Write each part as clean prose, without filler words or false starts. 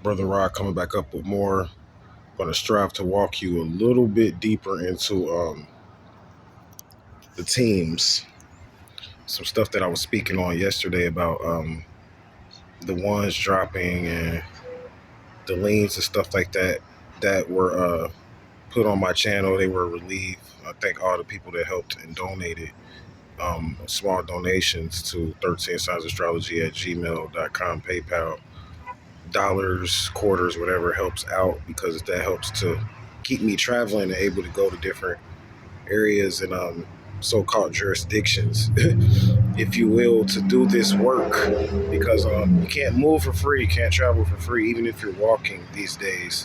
Brother Rod coming back up with more. Going to strive to walk you a little bit deeper into the teams. Some stuff that I was speaking on yesterday about the ones dropping and the liens and stuff like that that were put on my channel. They were relieved. I thank all the people that helped and donated small donations to 13signsastrology at gmail.com, PayPal. Dollars, quarters, whatever helps out, because that helps to keep me traveling and able to go to different areas and so-called jurisdictions, if you will, to do this work, because you can't move for free, you can't travel for free, even if you're walking these days,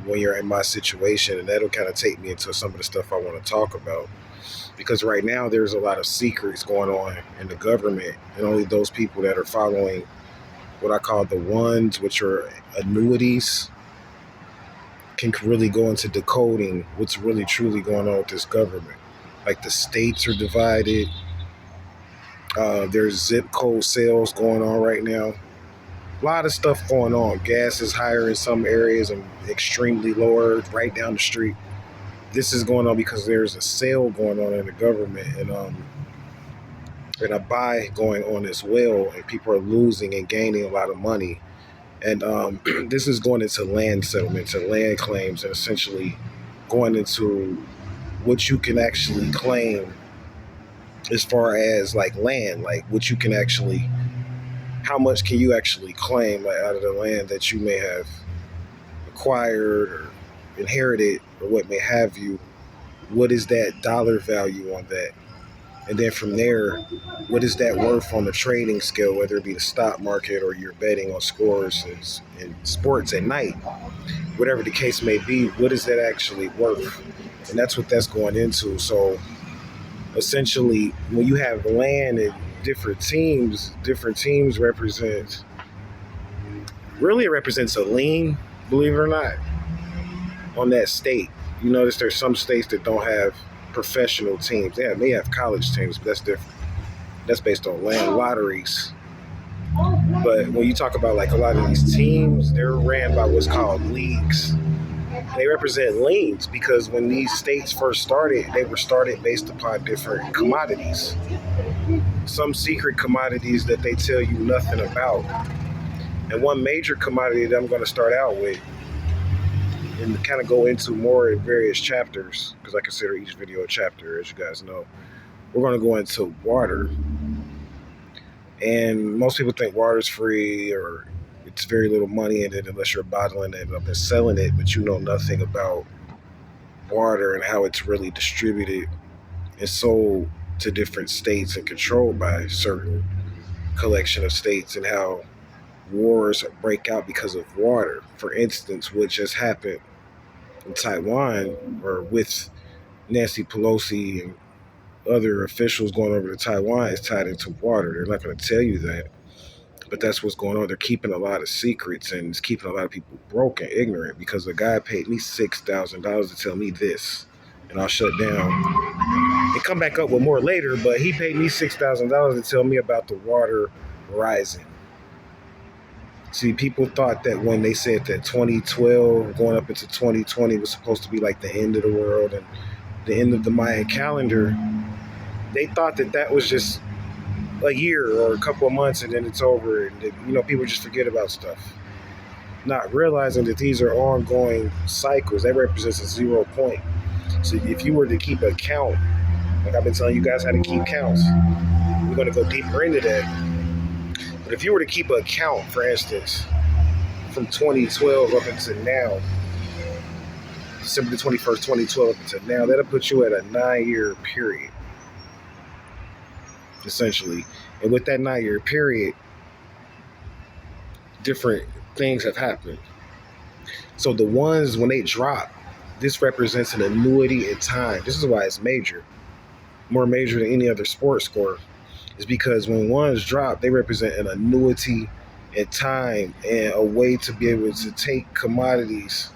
when you're in my situation. And that'll kind of take me into some of the stuff I want to talk about, because right now there's a lot of secrets going on in the government, and only those people that are following what I call the ones, which are annuities, can really go into decoding what's really truly going on with this government. Like, the states are divided. There's zip code sales going on right now. A lot of stuff going on. Gas is higher in some areas and extremely lower right down the street. This is going on because there's a sale going on in the government, and a buy going on as well, and people are losing and gaining a lot of money. And this is going into land settlements and land claims, and essentially going into what you can actually claim as far as like land, like what you can actually, how much can you actually claim, like, out of the land that you may have acquired or inherited or what may have you. What is that dollar value on that? And then from there, what is that worth on the trading scale, whether it be the stock market or you're betting on scores in sports at night, whatever the case may be, what is that actually worth? And that's what that's going into. So essentially, when you have land and different teams represent, really it represents a lien, believe it or not, on that state. You notice there's some states that don't have professional teams. They may have college teams, but that's different. That's based on land lotteries. But when you talk about like a lot of these teams, they're ran by what's called leagues. They represent liens, because when these states first started, they were started based upon different commodities. Some secret commodities that they tell you nothing about. And one major commodity that I'm going to start out with, and kind of go into more in various chapters, because I consider each video a chapter, as you guys know. We're going to go into water. And most people think water's free, or it's very little money in it unless you're bottling it up and selling it, but you know nothing about water and how it's really distributed and sold to different states and controlled by a certain collection of states, and how wars break out because of water. For instance, what just happened in Taiwan, or with Nancy Pelosi and other officials going over to Taiwan, is tied into water. They're not going to tell you that, but that's what's going on. They're keeping a lot of secrets, and it's keeping a lot of people broke and ignorant, because the guy paid me $6,000 to tell me this, and I'll shut down and come back up with more later. But he paid me $6,000 to tell me about the water rising. See, people thought that when they said that 2012 going up into 2020 was supposed to be like the end of the world and the end of the Mayan calendar, they thought that that was just a year or a couple of months and then it's over, and that, people just forget about stuff, not realizing that these are ongoing cycles. That represents a 0 point. So if you were to keep a count, like I've been telling you guys how to keep counts, we're going to go deeper into that. But if you were to keep a count, for instance, from 2012 up until now, December the 21st, 2012 up until now, that'll put you at a 9-year period, essentially. And with that 9-year period, different things have happened. So the ones, when they drop, this represents an annuity in time. This is why it's major, more major than any other sports score, is because when ones drop, they represent an annuity in time, and a way to be able to take commodities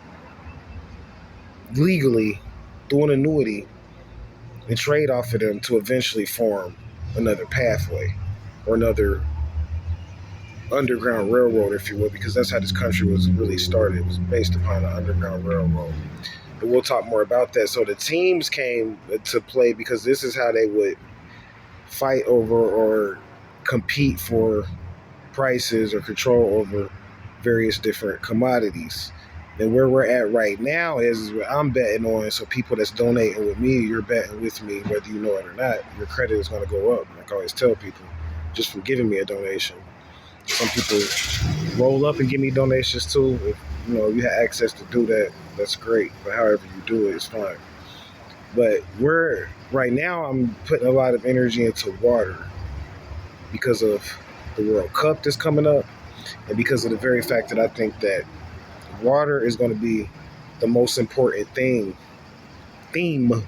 legally through an annuity and trade off of them to eventually form another pathway or another underground railroad, if you will, because that's how this country was really started. It was based upon an underground railroad. But we'll talk more about that. So the teams came to play because this is how they would fight over or compete for prices or control over various different commodities. And where we're at right now is what I'm betting on. So people that's donating with me, you're betting with me, whether you know it or not. Your credit is going to go up. Like I always tell people, just from giving me a donation. Some people roll up and give me donations too. If you have access to do that, that's great. But however you do it, it's fine. But right now I'm putting a lot of energy into water because of the World Cup that's coming up, and because of the very fact that I think that water is going to be the most important theme,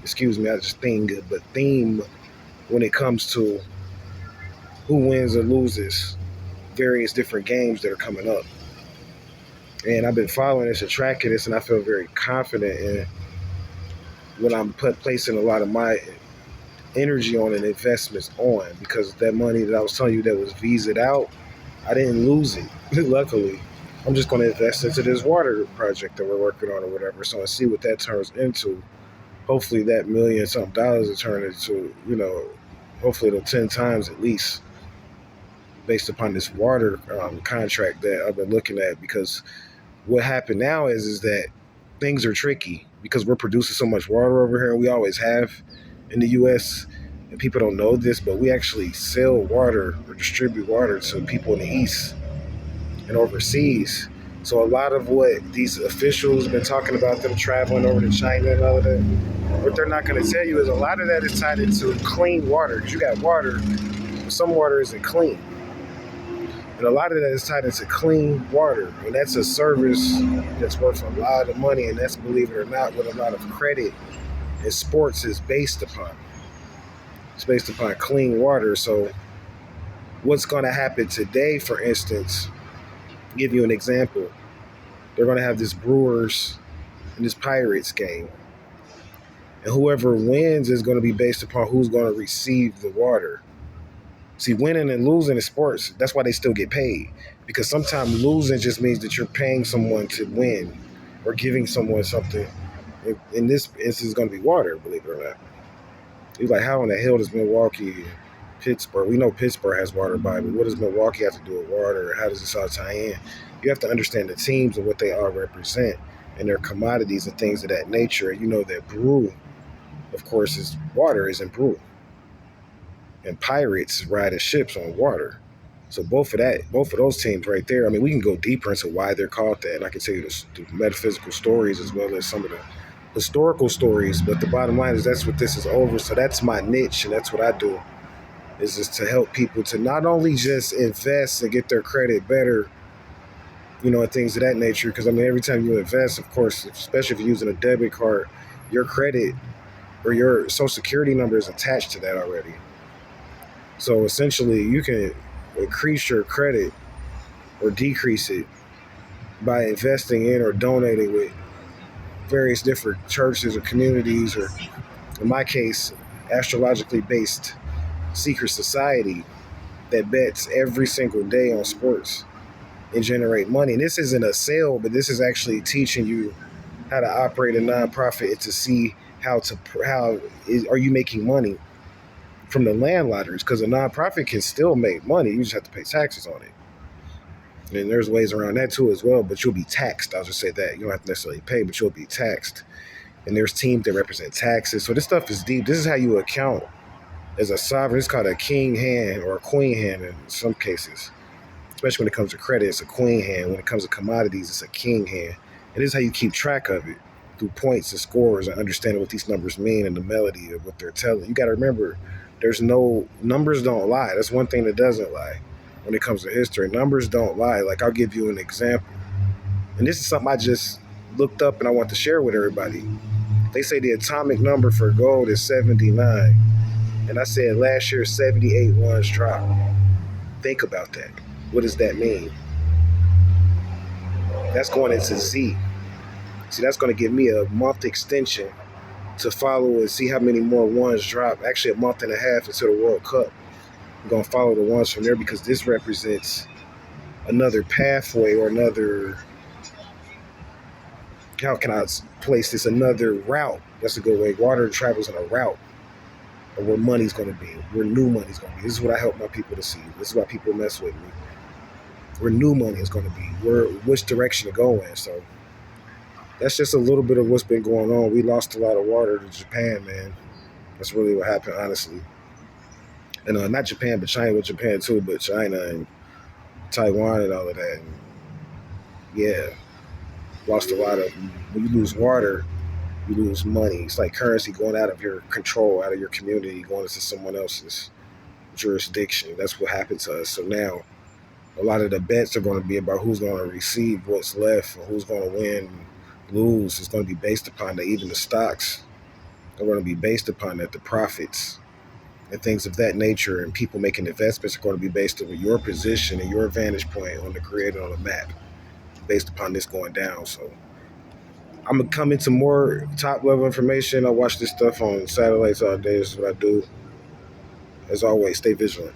excuse me, not just thing, but theme when it comes to who wins or loses various different games that are coming up. And I've been following this and tracking this, and I feel very confident in what I'm placing a lot of my energy on and investments on, because that money that I was telling you that was visaed out, I didn't lose it. Luckily, I'm just going to invest into this water project that we're working on or whatever. So I see what that turns into. Hopefully that $1 million will turn into, hopefully it'll 10 times at least, based upon this water contract that I've been looking at. Because what happened now is that things are tricky because we're producing so much water over here, and we always have in the U.S., and people don't know this, but we actually sell water or distribute water to people in the East and overseas. So a lot of what these officials have been talking about, them traveling over to China and all of that, what they're not going to tell you is a lot of that is tied into clean water. Because you got water, but some water isn't clean. And a lot of that is tied into clean water. And that's a service that's worth a lot of money. And that's, believe it or not, what a lot of credit in sports is based upon. It's based upon clean water. So what's going to happen today, for instance, I'll give you an example. They're going to have this Brewers and this Pirates game. And whoever wins is going to be based upon who's going to receive the water. See, winning and losing in sports, that's why they still get paid. Because sometimes losing just means that you're paying someone to win or giving someone something. In this instance, it's going to be water, believe it or not. He's like, how in the hell does Milwaukee, Pittsburgh, we know Pittsburgh has water by, but what does Milwaukee have to do with water? How does this all tie in? You have to understand the teams and what they all represent and their commodities and things of that nature. And you know that brew, of course, is water isn't brew. And pirates ride ships on water. So both of those teams right there, I mean, we can go deeper into why they're called that. And I can tell you the metaphysical stories as well as some of the historical stories. But the bottom line is that's what this is over. So that's my niche, and that's what I do, is just to help people to not only just invest and get their credit better, and things of that nature. Because, I mean, every time you invest, of course, especially if you're using a debit card, your credit or your social security number is attached to that already. So essentially, you can increase your credit or decrease it by investing in or donating with various different churches or communities, or in my case, astrologically based secret society that bets every single day on sports and generate money. And this isn't a sale, but this is actually teaching you how to operate a nonprofit and to see are you making money from the land lotteries, because a nonprofit can still make money. You just have to pay taxes on it. And there's ways around that too as well, but you'll be taxed. I'll just say that. You don't have to necessarily pay, but you'll be taxed. And there's teams that represent taxes. So this stuff is deep. This is how you account as a sovereign. It's called a king hand or a queen hand in some cases. Especially when it comes to credit, it's a queen hand. When it comes to commodities, it's a king hand. And this is how you keep track of it, through points and scores and understanding what these numbers mean and the melody of what they're telling. You got to remember, numbers don't lie. That's one thing that doesn't lie when it comes to history. Numbers don't lie. Like, I'll give you an example. And this is something I just looked up and I want to share with everybody. They say the atomic number for gold is 79. And I said last year 78 ones dropped. Think about that. What does that mean? That's going into Z. See, that's going to give me a month extension to follow and see how many more ones drop. Actually, a month and a half until the World Cup. I'm going to follow the ones from there because this represents another pathway or another, how can I place this, another route. That's a good way. Water travels in a route of where money's going to be, where new money's going to be. This is what I help my people to see. This is why people mess with me. Where new money is going to be, which direction to go in. So that's just a little bit of what's been going on. We lost a lot of water to Japan, man. That's really what happened, honestly. And not Japan, but China, with Japan too, but China and Taiwan and all of that. And yeah, lost a lot of. When you lose water, you lose money. It's like currency going out of your control, out of your community, going into someone else's jurisdiction. That's what happened to us. So now, a lot of the bets are going to be about who's going to receive what's left, or who's going to win, lose. It's going to be based upon that. Even the stocks are going to be based upon that. The profits and things of that nature, and people making investments are going to be based on your position and your vantage point on the grid and on the map, based upon this going down. So I'm gonna come into more top level information. I watch this stuff on satellites all day. This is what I do. As always, stay vigilant.